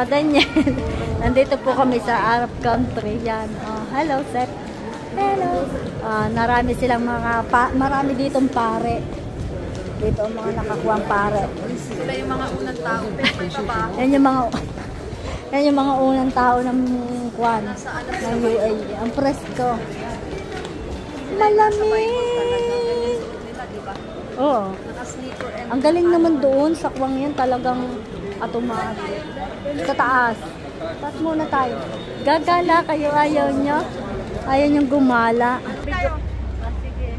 Daniel. Nandito po kami sa Arab country. Yan. Hello, Seth. Hello. Marami ditong pare. Dito ang mga nakakuwang pare. Sila yung mga unang tao. Pero may trabaho. Yan yung mga unang tao ng kwan. Ng UAE. Ang presko. Malamig. Oo. Ang galing naman doon sa kwang yan. Talagang automatic. Sa taas. Taas muna tayo. Gagala kayo. Ayaw nyo. Ayaw nyong gumala. Tayo. Sige.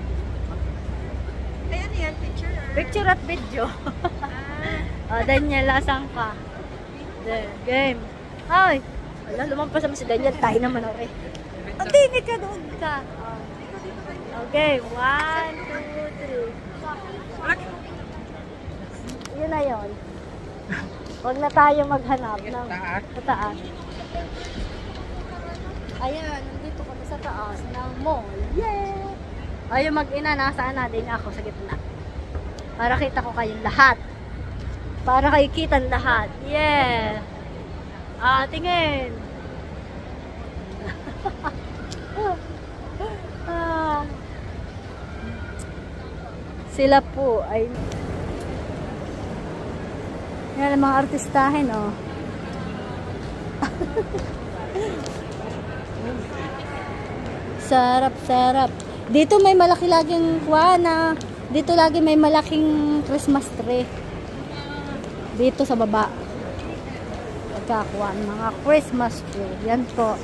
Ayan yan, picture. Picture at video. Daniel, asan ka? Game. Ay! Wala, lumampas naman si Daniel. Tayo naman ako eh. Tingin ka doon ka. Okay, 1, 2, 3. Yun na yun. Huwag na tayo maghanap ng taas. Ayan, nandito kami sa taas ng mall. Yeah! Ayaw mag-ina, nasaan na din ako sa gitna. Para kita ko kayong lahat. Para kayo kitang lahat. Yeah! Tingin! Sila po ay yan ang mga artistahin, oh. Sarap. Dito may malaki laging kuwana. Dito lagi may malaking Christmas tree. Dito sa baba. Pagkakuan, mga Christmas tree. Yan po.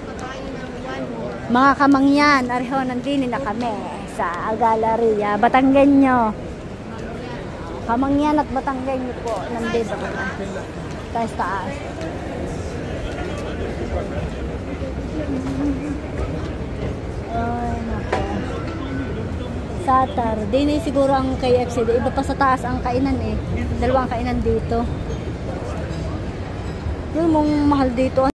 Mga kamangyan, ariho, nandini na kami sa Galleria. Batanggenyo. Kamangyan at Batanggenyo po. Nandito kami. Taas. Ay, nako. Satar. Dini siguro ang KFC. Iba pa sa taas ang kainan eh. Dalawang kainan dito. Yung mong mahal dito.